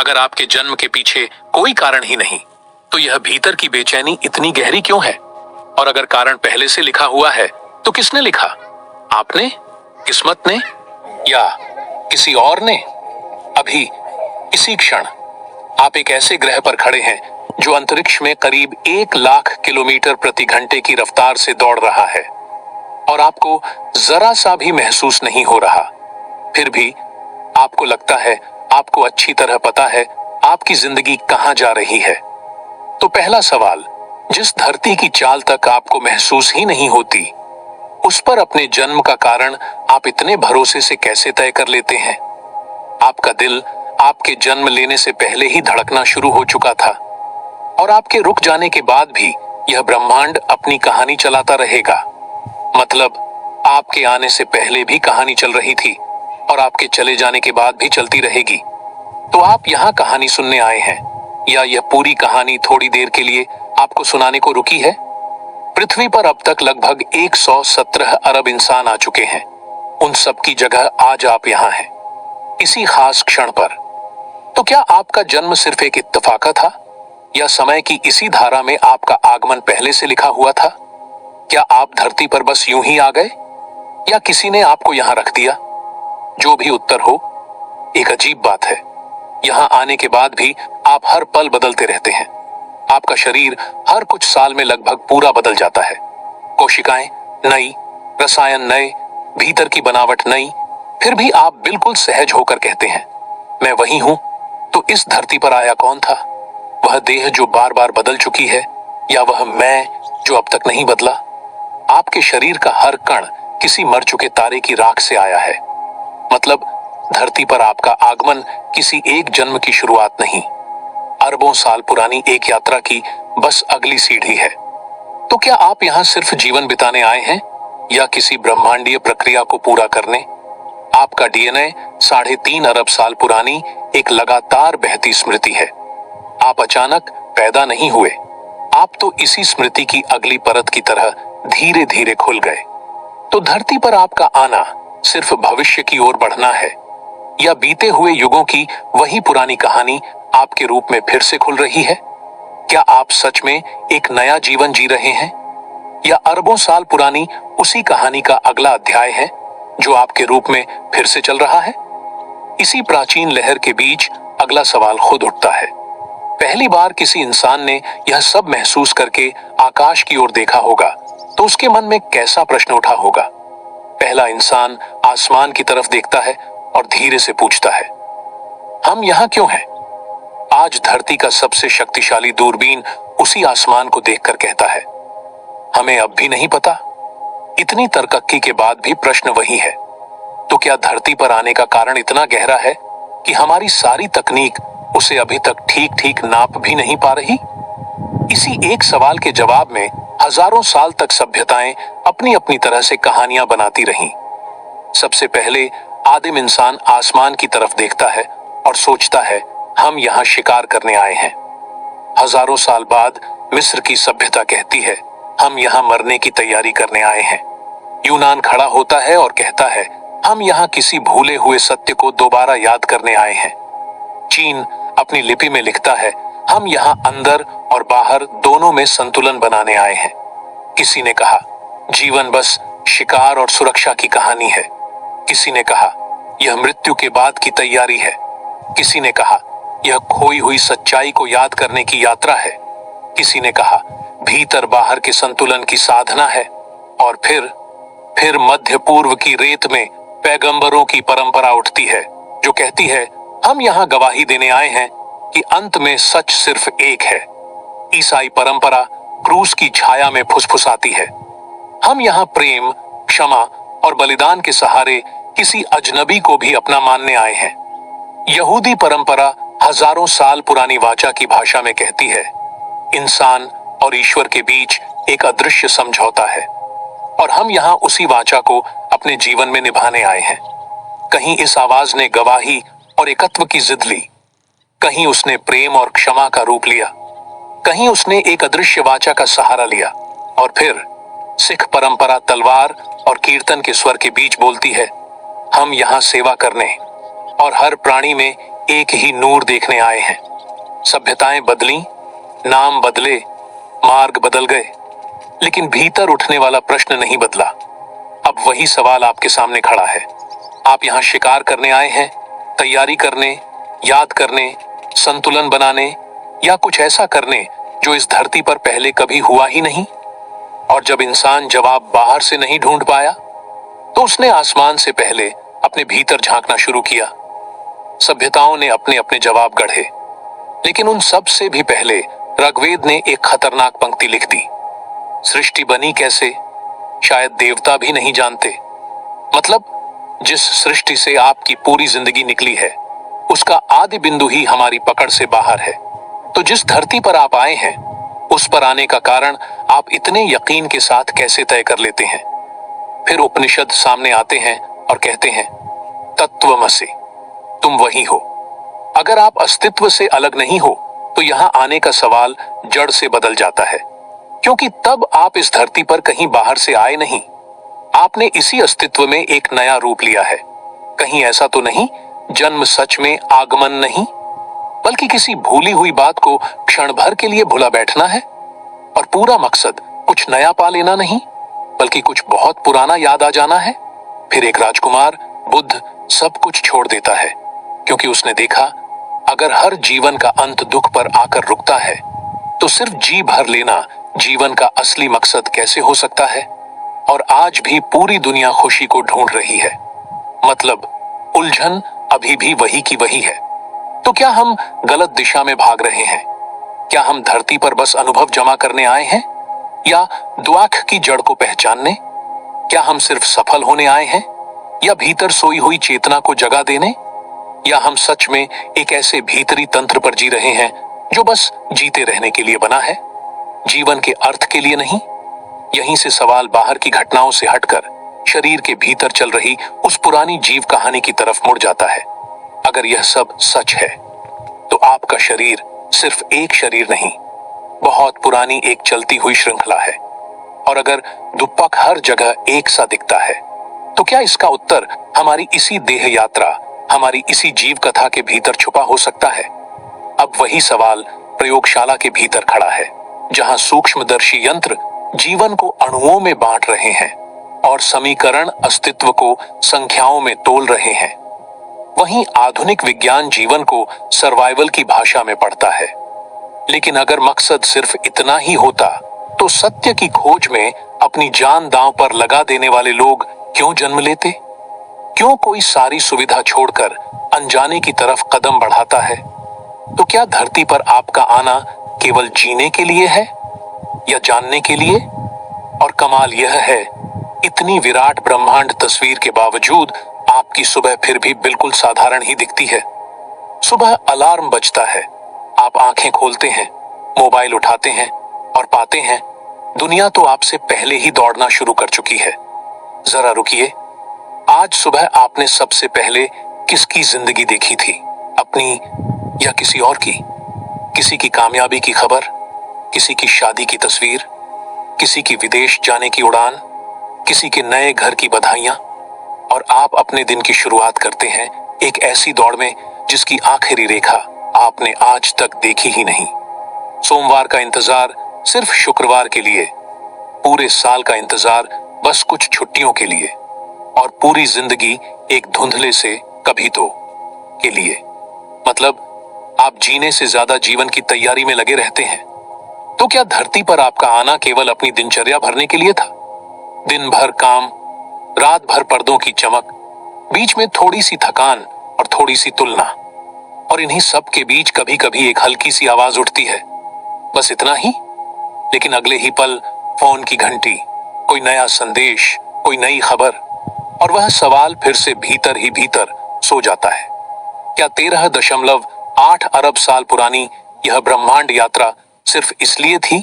अगर आपके जन्म के पीछे कोई कारण ही नहीं, तो यह भीतर की बेचैनी इतनी गहरी क्यों है? और अगर कारण पहले से लिखा हुआ है, तो किसने लिखा? आपने, किस्मत ने, या किसी और ने? अभी इसी क्षण आप एक ऐसे ग्रह पर खड़े हैं जो अंतरिक्ष में करीब 1 लाख किलोमीटर प्रति घंटे की रफ्तार से दौड़ रहा है, और आपको जरा सा भी महसूस नहीं हो रहा। फिर भी आपको लगता है आपको अच्छी तरह पता है आपकी जिंदगी कहां जा रही है। तो पहला सवाल, जिस धरती की चाल तक आपको महसूस ही नहीं होती, उस पर अपने जन्म का कारण आप इतने भरोसे से कैसे तय कर लेते हैं? आपका दिल आपके जन्म लेने से पहले ही धड़कना शुरू हो चुका था, और आपके रुक जाने के बाद भी यह ब्रह्मांड अपनी कहानी चलाता रहेगा। मतलब आपके आने से पहले भी कहानी चल रही थी, और आपके चले जाने के बाद भी चलती रहेगी। तो आप यहाँ कहानी सुनने आए हैं, या यह पूरी कहानी थोड़ी देर के लिए आपको सुनाने को रुकी है? पृथ्वी पर अब तक लगभग 117 अरब इंसान आ चुके हैं। उन सब की जगह आज आप यहाँ हैं, इसी खास क्षण पर। तो क्या आपका जन्म सिर्फ एक इत्तेफाक था, या समय की इसी धारा में आपका आगमन पहले से लिखा हुआ था? क्या आप धरती पर बस यूं ही आ गए, या किसी ने आपको यहां रख दिया? जो भी उत्तर हो, एक अजीब बात है, यहां आने के बाद भी आप हर पल बदलते रहते हैं। आपका शरीर हर कुछ साल में लगभग पूरा बदल जाता है। कोशिकाएं नई, रसायन नए, भीतर की बनावट नई। फिर भी आप बिल्कुल सहज होकर कहते हैं, मैं वही हूं। तो इस धरती पर आया कौन था? वह देह जो बार बार बदल चुकी है, या वह मैं जो अब तक नहीं बदला? आपके शरीर का हर कण किसी मर चुके तारे की राख से आया है। मतलब धरती पर आपका आगमन किसी एक जन्म की शुरुआत नहीं, अरबों साल पुरानी एक यात्रा की बस अगली सीढ़ी है। तो क्या आप यहां सिर्फ जीवन बिताने आए हैं, या किसी ब्रह्मांडीय प्रक्रिया को पूरा करने? आपका डीएनए 3.5 अरब साल पुरानी एक लगातार बहती स्मृति है। आप अचानक पैदा नहीं हुए, आप तो इसी स्मृति की अगली परत की तरह धीरे धीरे खुल गए। तो धरती पर आपका आना सिर्फ भविष्य की ओर बढ़ना है, या बीते हुए युगों की वही पुरानी कहानी आपके रूप में फिर से खुल रही है? क्या आप सच में एक नया जीवन जी रहे हैं, या अरबों साल पुरानी उसी कहानी का अगला अध्याय है जो आपके रूप में फिर से चल रहा है? इसी प्राचीन लहर के बीच अगला सवाल खुद उठता है। पहली बार किसी इंसान ने यह सब महसूस करके आकाश की ओर देखा होगा, तो उसके मन में कैसा प्रश्न उठा होगा? पहला इंसान आसमान की तरफ देखता है और धीरे से पूछता है, हम यहां क्यों हैं? आज धरती का सबसे शक्तिशाली दूरबीन उसी आसमान को देखकर कहता है, हमें अब भी नहीं पता। इतनी तरक्की के बाद भी प्रश्न वही है। तो क्या धरती पर आने का कारण इतना गहरा है कि हमारी सारी तकनीक उसे अभी तक ठीक ठीक नाप भी नहीं पा रही? इसी एक सवाल के जवाब में हजारों साल तक सभ्यताएं अपनी अपनी तरह से कहानियां बनाती रहीं। सबसे पहले आदिम इंसान आसमान की तरफ देखता है और सोचता है, हम यहां शिकार करने आए हैं। हजारों साल बाद मिस्र की सभ्यता कहती है, हम यहां मरने की तैयारी करने आए हैं। यूनान खड़ा होता है और कहता है, हम यहां किसी भूले हुए सत्य को दोबारा याद करने आए हैं। चीन अपनी लिपि में लिखता है, हम यहां अंदर और बाहर दोनों में संतुलन बनाने आए हैं। किसी ने कहा, जीवन बस शिकार और सुरक्षा की कहानी है। किसी ने कहा, यह मृत्यु के बाद की तैयारी है। किसी ने कहा, यह खोई हुई सच्चाई को याद करने की यात्रा है। किसी ने कहा, भीतर बाहर के संतुलन की साधना है। और फिर मध्य पूर्व की रेत में पैगंबरों की परंपरा उठती है, जो कहती है, हम यहां गवाही देने आए हैं कि अंत में सच सिर्फ एक है। ईसाई परंपरा क्रूस की छाया में फुसफुसाती है, हम यहां प्रेम, क्षमा और बलिदान के सहारे किसी अजनबी को भी अपना मानने आए हैं। यहूदी परंपरा हजारों साल पुरानी वाचा की भाषा में कहती है, इंसान और ईश्वर के बीच एक अदृश्य समझौता है, और हम यहां उसी वाचा को अपने जीवन में निभाने आए हैं। कहीं इस आवाज ने गवाही और एकत्व की जिद ली, कहीं उसने प्रेम और क्षमा का रूप लिया, कहीं उसने एक अदृश्य वाचा का सहारा लिया। और फिर सिख परंपरा तलवार और कीर्तन के स्वर के बीच बोलती है, हम यहां सेवा करने, और हर प्राणी में एक ही नूर देखने आए हैं। सभ्यताएं बदली, नाम बदले, मार्ग बदल गए, लेकिन भीतर उठने वाला प्रश्न नहीं बदला। अब वही सवाल आपके सामने खड़ा है। आप यहां शिकार करने आए हैं, तैयारी करने, याद करने, संतुलन बनाने, या कुछ ऐसा करने जो इस धरती पर पहले कभी हुआ ही नहीं? और जब इंसान जवाब बाहर से नहीं ढूंढ पाया, तो उसने आसमान से पहले अपने भीतर झांकना शुरू किया। सभ्यताओं ने अपने अपने जवाब गढ़े, लेकिन उन सब से भी पहले ऋग्वेद ने एक खतरनाक पंक्ति लिख दी। सृष्टि बनी कैसे, शायद देवता भी नहीं जानते। मतलब, जिस सृष्टि से आपकी पूरी जिंदगी निकली है, उसका आदि बिंदु ही हमारी पकड़ से बाहर है। तो जिस धरती पर आप आए हैं, उस पर आने का कारण आप इतने यकीन के साथ कैसे तय कर लेते हैं? फिर उपनिषद सामने आते हैं और कहते हैं, तत्वमसि, तुम वही हो। अगर आप अस्तित्व से अलग नहीं हो, तो यहां आने का सवाल जड़ से बदल जाता है, क्योंकि तब आप इस धरती पर कहीं बाहर से आए नहीं। आपने इसी अस्तित्व में एक नया रूप लिया है। कहीं ऐसा तो नहीं जन्म सच में आगमन नहीं, बल्कि किसी भूली हुई बात को क्षण भर के लिए भुला बैठना है। और पूरा मकसद कुछ नया पा लेना नहीं, बल्कि कुछ बहुत पुराना याद आ जाना है। फिर एक राजकुमार बुद्ध सब कुछ छोड़ देता है, क्योंकि उसने देखा, अगर हर जीवन का अंत दुख पर आकर रुकता है, तो सिर्फ जी भर लेना जीवन का असली मकसद कैसे हो सकता है? और आज भी पूरी दुनिया खुशी को ढूंढ रही है। मतलब, उलझन अभी भी वही की वही है। तो क्या हम गलत दिशा में भाग रहे हैं? क्या हम धरती पर बस अनुभव जमा करने आए हैं, या द्वाख की जड़ को पहचानने? क्या हम सिर्फ सफल होने आए हैं, या भीतर सोई हुई चेतना को जगा देने? या हम सच में एक ऐसे भीतरी तंत्र पर जी रहे हैं जो बस जीते रहने के लिए बना है, जीवन के अर्थ के लिए नहीं? यहीं से सवाल बाहर की घटनाओं से हटकर शरीर के भीतर चल रही उस पुरानी जीव कहानी की तरफ मुड़ जाता है। अगर यह सब सच है, तो आपका शरीर सिर्फ एक शरीर नहीं, बहुत पुरानी एक चलती हुई श्रृंखला है। और अगर दुप्पक हर जगह एक सा दिखता है, तो क्या इसका उत्तर हमारी इसी देह यात्रा, हमारी इसी जीव कथा के भीतर छुपा हो सकता है? अब वही सवाल प्रयोगशाला के भीतर खड़ा है, जहां सूक्ष्मदर्शी यंत्र जीवन को अणुओं में बांट रहे हैं और समीकरण अस्तित्व को संख्याओं में तोल रहे हैं। वहीं आधुनिक विज्ञान जीवन को सर्वाइवल की भाषा में पढ़ता है। लेकिन अगर मकसद सिर्फ इतना ही होता, तो सत्य की खोज में अपनी जान दांव पर लगा देने वाले लोग क्यों जन्म लेते? क्यों कोई सारी सुविधा छोड़कर अनजाने की तरफ कदम बढ़ाता है? तो क्या धरती पर आपका आना केवल जीने के लिए है, या जानने के लिए? और कमाल यह है, इतनी विराट ब्रह्मांड तस्वीर के बावजूद आपकी सुबह फिर भी बिल्कुल साधारण ही दिखती है। सुबह अलार्म बजता है, आप आंखें खोलते हैं, मोबाइल उठाते हैं और पाते हैं दुनिया तो आपसे पहले ही दौड़ना शुरू कर चुकी है। जरा रुकिए, आज सुबह आपने सबसे पहले किसकी जिंदगी देखी थी? अपनी या किसी और की? किसी की कामयाबी की खबर, किसी की शादी की तस्वीर, किसी की विदेश जाने की उड़ान, किसी के नए घर की बधाइयां? और आप अपने दिन की शुरुआत करते हैं एक ऐसी दौड़ में जिसकी आखिरी रेखा आपने आज तक देखी ही नहीं। सोमवार का इंतजार सिर्फ शुक्रवार के लिए, पूरे साल का इंतजार बस कुछ छुट्टियों के लिए, और पूरी जिंदगी एक धुंधले से कभी तो के लिए। मतलब, आप जीने से ज्यादा जीवन की तैयारी में लगे रहते हैं। तो क्या धरती पर आपका आना केवल अपनी दिनचर्या भरने के लिए था? दिन भर काम, रात भर पर्दों की चमक, बीच में थोड़ी सी थकान और थोड़ी सी तुलना, और इन्हीं सब के बीच कभी कभी एक हल्की सी आवाज उठती है, बस इतना ही। लेकिन अगले ही पल फोन की घंटी, कोई नया संदेश, कोई नई खबर, और वह सवाल फिर से भीतर ही भीतर सो जाता है। क्या 13.8 अरब साल पुरानी यह ब्रह्मांड यात्रा सिर्फ इसलिए थी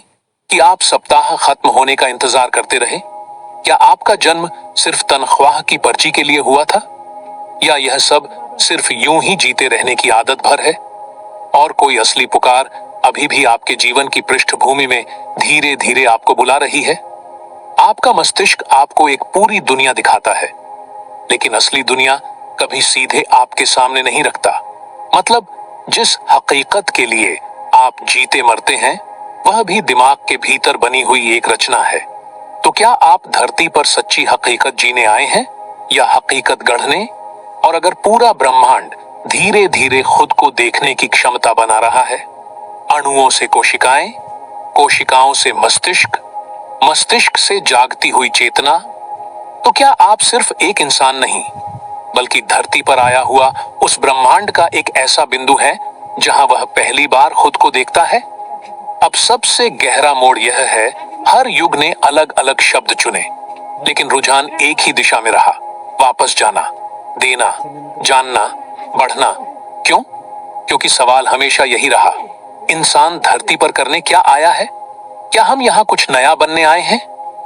कि आप सप्ताह खत्म होने का इंतजार करते रहे? क्या आपका जन्म सिर्फ तनख्वाह की पर्ची के लिए हुआ था? या यह सब सिर्फ यूं ही जीते रहने की आदत भर है? और कोई असली पुकार अभी भी आपके जीवन की पृष्ठभूमि में धीरे धीरे आपको बुला रही है? आपका मस्तिष्क आपको एक पूरी दुनिया दिखाता है, लेकिन असली दुनिया कभी सीधे आपके सामने नहीं रखता। मतलब जिस हकीकत के लिए आप जीते मरते हैं वह भी दिमाग के भीतर बनी हुई एक रचना है। तो क्या आप धरती पर सच्ची हकीकत जीने आए हैं या हकीकत गढ़ने? और अगर पूरा ब्रह्मांड धीरे धीरे खुद को देखने की क्षमता बना रहा है, अणुओं से कोशिकाएं, कोशिकाओं से मस्तिष्क, मस्तिष्क से जागती हुई चेतना, तो क्या आप सिर्फ एक इंसान नहीं बल्कि धरती पर आया हुआ उस ब्रह्मांड का एक ऐसा बिंदु है जहां वह पहली बार खुद को देखता है? अब सबसे गहरा मोड़ यह है, हर युग ने अलग अलग शब्द चुने लेकिन रुझान एक ही दिशा में रहा, वापस जाना, देना, जानना, बढ़ना। क्यों? क्योंकि सवाल हमेशा यही रहा, इंसान धरती पर करने क्या आया है? क्या हम यहाँ कुछ नया बनने आए हैं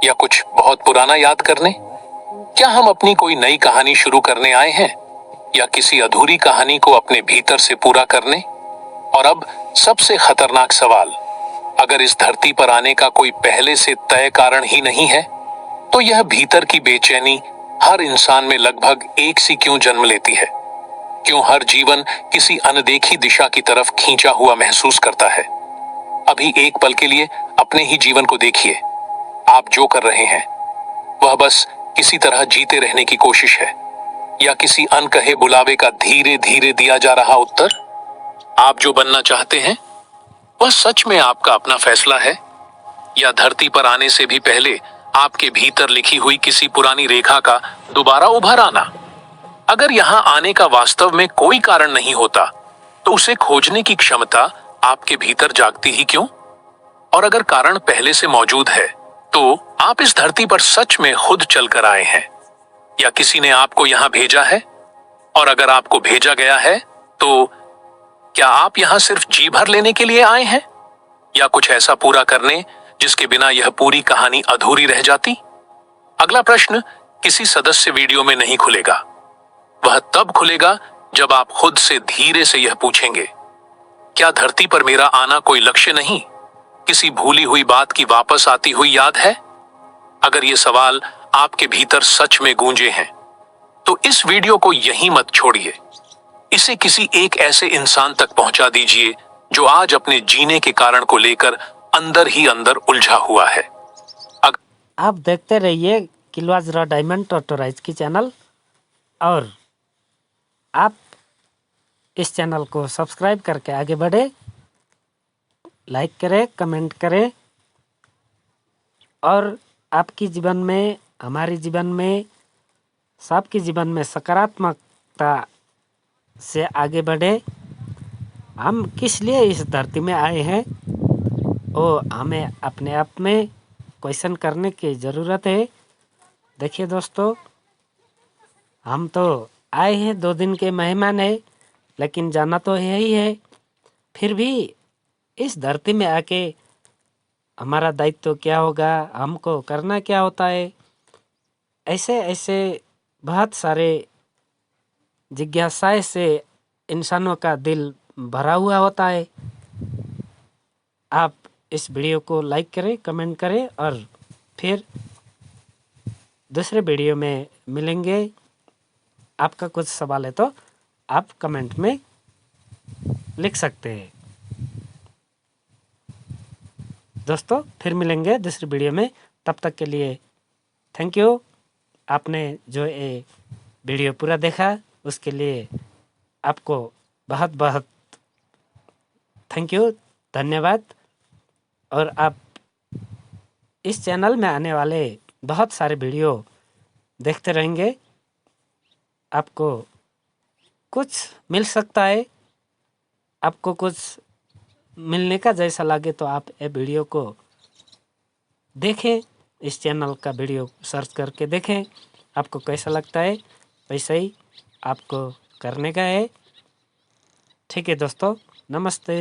या कुछ बहुत पुराना याद करने? क्या हम अपनी कोई नई कहानी शुरू करने आए हैं या किसी अधूरी कहानी को अपने भीतर से पूरा करने? और अब सबसे खतरनाक सवाल, अगर इस धरती पर आने का कोई पहले से तय कारण ही नहीं है तो यह भीतर की बेचैनी हर इंसान में लगभग एक सी क्यों जन्म लेती है? क्यों हर जीवन किसी अनदेखी दिशा की तरफ खींचा हुआ महसूस करता है? अभी एक पल के लिए अपने ही जीवन को देखिए। आप जो कर रहे हैं वह बस किसी तरह जीते रहने की कोशिश है या किसी अनकहे बुलावे का धीरे धीरे दिया जा रहा उत्तर? आप जो बनना चाहते हैं वह सच में आपका अपना फैसला है या धरती पर आने से भी पहले आपके भीतर लिखी हुई किसी पुरानी रेखा का दोबारा उभर आना? अगर यहां आने का वास्तव में कोई कारण नहीं होता तो उसे खोजने की क्षमता आपके भीतर जागती ही क्यों? और अगर कारण पहले से मौजूद है तो आप इस धरती पर सच में खुद चलकर आए हैं या किसी ने आपको यहां भेजा है? और अगर आपको भेजा गया है तो क्या आप यहां सिर्फ जी भर लेने के लिए आए हैं या कुछ ऐसा पूरा करने जिसके बिना यह पूरी कहानी अधूरी रह जाती? अगला प्रश्न किसी सदस्य वीडियो में नहीं खुलेगा। वह तब खुलेगा जब आप खुद से धीरे से यह पूछेंगे, क्या धरती पर मेरा आना कोई लक्ष्य नहीं, किसी भूली हुई बात की वापस आती हुई याद है? अगर ये सवाल आपके भीतर सच में गूंजे हैं तो इस वीडियो को यहीं मत छोड़िए। इसे किसी एक ऐसे इंसान तक पहुंचा दीजिए जो आज अपने जीने के कारण को लेकर अंदर ही अंदर उलझा हुआ है। आप देखते रहिए किलवाज रॉ डायमंड टॉर्टोराइज की चैनल, और आप इस चैनल को सब्सक्राइब करके आगे बढ़े, लाइक करें, कमेंट करें, और आपकी जीवन में, हमारे जीवन में, सबके जीवन में सकारात्मकता से आगे बढ़े। हम किस लिए इस धरती में आए हैं वो हमें अपने आप में क्वेश्चन करने की ज़रूरत है। देखिए दोस्तों, हम तो आए हैं 2 दिन के मेहमान है, लेकिन जाना तो यही है। फिर भी इस धरती में आके हमारा दायित्व क्या होगा, हमको करना क्या होता है, ऐसे ऐसे बहुत सारे जिज्ञासाएं से इंसानों का दिल भरा हुआ होता है। आप इस वीडियो को लाइक करें, कमेंट करें, और फिर दूसरे वीडियो में मिलेंगे। आपका कुछ सवाल है तो आप कमेंट में लिख सकते हैं। दोस्तों फिर मिलेंगे दूसरी वीडियो में, तब तक के लिए थैंक यू। आपने जो ये वीडियो पूरा देखा उसके लिए आपको बहुत बहुत थैंक यू, धन्यवाद। और आप इस चैनल में आने वाले बहुत सारे वीडियो देखते रहेंगे, आपको कुछ मिल सकता है। आपको कुछ मिलने का जैसा लगे तो आप ये वीडियो को देखें, इस चैनल का वीडियो सर्च करके देखें, आपको कैसा लगता है वैसे ही आपको करने का है। ठीक है दोस्तों, नमस्ते।